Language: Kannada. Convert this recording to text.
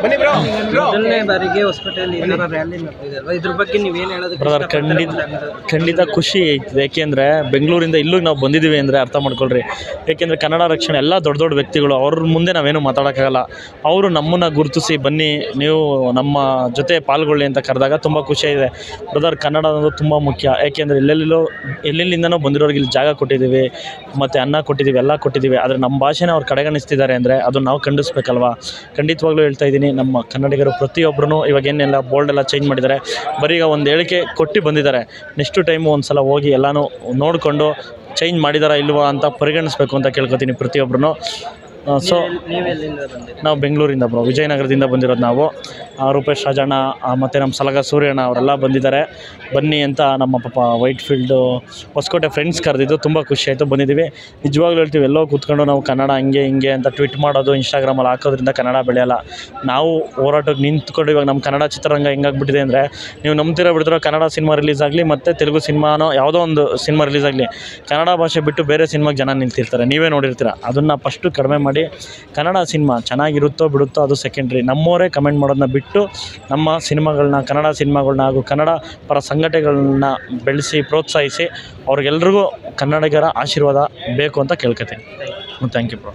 ಮೊದಲನೇ ಬಾರಿಗೆ ಹೊಸಪೇಟೆಯಲ್ಲಿ ಈ ಥರ ರ್ಯಾಲಿ ನಡೆದಿದೆ, ಇದ್ರ ಬಗ್ಗೆ ನೀವೇನು ಹೇಳೋದು? ಬ್ರದರ್, ಖಂಡಿತ ಖುಷಿ ಐತೆ. ಏಕೆಂದರೆ ಬೆಂಗಳೂರಿಂದ ಇಲ್ಲಿಗೆ ನಾವು ಬಂದಿದ್ದೀವಿ ಅಂದರೆ ಅರ್ಥ ಮಾಡ್ಕೊಳ್ರಿ. ಏಕೆಂದರೆ ಕನ್ನಡ ರಕ್ಷಣೆ ಎಲ್ಲ ದೊಡ್ಡ ದೊಡ್ಡ ವ್ಯಕ್ತಿಗಳು, ಅವ್ರ ಮುಂದೆ ನಾವೇನು ಮಾತಾಡೋಕ್ಕಾಗಲ್ಲ. ಅವರು ನಮ್ಮನ್ನು ಗುರುತಿಸಿ ಬನ್ನಿ ನೀವು ನಮ್ಮ ಜೊತೆ ಪಾಲ್ಗೊಳ್ಳಿ ಅಂತ ಕರೆದಾಗ ತುಂಬ ಖುಷಿಯಾಗಿದೆ ಬ್ರದರ್. ಕನ್ನಡ ಅನ್ನೋದು ತುಂಬ ಮುಖ್ಯ. ಏಕೆಂದರೆ ಎಲ್ಲೆಲ್ಲಿಂದನೋ ಬಂದಿರೋರಿಗೆ ಇಲ್ಲಿ ಜಾಗ ಕೊಟ್ಟಿದ್ದೀವಿ, ಮತ್ತು ಅನ್ನ ಕೊಟ್ಟಿದ್ದೀವಿ, ಎಲ್ಲ ಕೊಟ್ಟಿದ್ದೀವಿ. ಆದರೆ ನಮ್ಮ ಭಾಷೆನ ಅವ್ರು ಕಡೆಗಣಿಸ್ತಿದ್ದಾರೆ ಅಂದರೆ ಅದು ನಾವು ಖಂಡಿಸ್ಬೇಕಲ್ವಾ. ಖಂಡಿತವಾಗ್ಲೂ ಹೇಳ್ತಾ ಇದ್ದೀನಿ, ನಮ್ಮ ಕನ್ನಡಿಗರು ಪ್ರತಿಯೊಬ್ಬರೂ ಇವಾಗೇನೆಲ್ಲ ಬೋಲ್ಡೆಲ್ಲ ಚೇಂಜ್ ಮಾಡಿದ್ದಾರೆ. ಬರೀ ಈಗ ಒಂದು ಹೇಳಿಕೆ ಕೊಟ್ಟು ಬಂದಿದ್ದಾರೆ. ನೆಕ್ಸ್ಟ್ ಟೈಮು ಒಂದು ಸಲ ಹೋಗಿ ಎಲ್ಲನೂ ನೋಡಿಕೊಂಡು ಚೇಂಜ್ ಮಾಡಿದಾರಾ ಇಲ್ವಾ ಅಂತ ಪರಿಗಣಿಸ್ಬೇಕು ಅಂತ ಕೇಳ್ಕೊತೀನಿ ಪ್ರತಿಯೊಬ್ಬರೂ. ಸೊ ನಾವು ಬೆಂಗಳೂರಿಂದ ವಿಜಯನಗರದಿಂದ ಬಂದಿರೋದು ನಾವು. ರೂಪೇಶ್ ರಾಜಣ್ಣ ಮತ್ತು ನಮ್ಮ ಸಲಗ ಸೂರ್ಯಣ್ಣ ಅವರೆಲ್ಲ ಬಂದಿದ್ದಾರೆ. ಬನ್ನಿ ಅಂತ ನಮ್ಮ ಪಾಪ ವೈಟ್ ಫೀಲ್ಡು ಹೊಸಕೋಟೆ ಫ್ರೆಂಡ್ಸ್ ಕರೆದಿದ್ದು ತುಂಬ ಖುಷಿ ಆಯಿತು. ಬಂದಿದ್ದೀವಿ. ನಿಜವಾಗ್ಲೂ ಹೇಳ್ತೀವಿ, ಎಲ್ಲೋ ಕೂತ್ಕೊಂಡು ನಾವು ಕನ್ನಡ ಹಂಗೆ ಹಿಂಗೆ ಅಂತ ಟ್ವೀಟ್ ಮಾಡೋದು, ಇನ್ಸ್ಟಾಗ್ರಾಮಲ್ಲಿ ಹಾಕೋದ್ರಿಂದ ಕನ್ನಡ ಬೆಳೆಯಲ್ಲ. ನಾವು ಹೋರಾಟಕ್ಕೆ ನಿಂತ್ಕೊಂಡು ಇವಾಗ ನಮ್ಮ ಕನ್ನಡ ಚಿತ್ರರಂಗ ಹೆಂಗಾಗ್ಬಿಟ್ಟಿದೆ ಅಂದರೆ, ನೀವು ನಂಬ್ತಿರೋ ಬಿಡ್ತಿರೋ ಕನ್ನಡ ಸಿನಿಮಾ ರಿಲೀಸ್ ಆಗಲಿ ಮತ್ತು ತೆಲುಗು ಸಿನಿಮಾನೋ ಯಾವುದೋ ಒಂದು ಸಿನಿಮಾ ರಿಲೀಸ್ ಆಗಲಿ, ಕನ್ನಡ ಭಾಷೆ ಬಿಟ್ಟು ಬೇರೆ ಸಿನಿಮಾಗೆ ಜನ ನಿಲ್ತಿರ್ತಾರೆ. ನೀವೇ ನೋಡಿರ್ತೀರ. ಅದನ್ನು ಫಸ್ಟು ಕಡಿಮೆ ಮಾಡಿ ಕನ್ನಡ ಸಿನಿಮಾ ಚೆನ್ನಾಗಿರುತ್ತೋ ಬಿಡುತ್ತೋ ಅದು ಸೆಕೆಂಡ್ರಿ. ನಮ್ಮವರೇ ಕಮೆಂಟ್ ಮಾಡೋದನ್ನ ಬಿಟ್ಟು ನಮ್ಮ ಸಿನಿಮಾಗಳನ್ನ, ಕನ್ನಡ ಸಿನಿಮಾಗಳನ್ನ ಹಾಗೂ ಕನ್ನಡ ಪರ ಸಂಘಟನೆಗಳನ್ನ ಬೆಳೆಸಿ ಪ್ರೋತ್ಸಾಹಿಸಿ ಅವ್ರಿಗೆಲ್ರಿಗೂ ಕನ್ನಡಿಗರ ಆಶೀರ್ವಾದ ಬೇಕು ಅಂತ ಕೇಳ್ಕೊತೀನಿ. Thank you bro.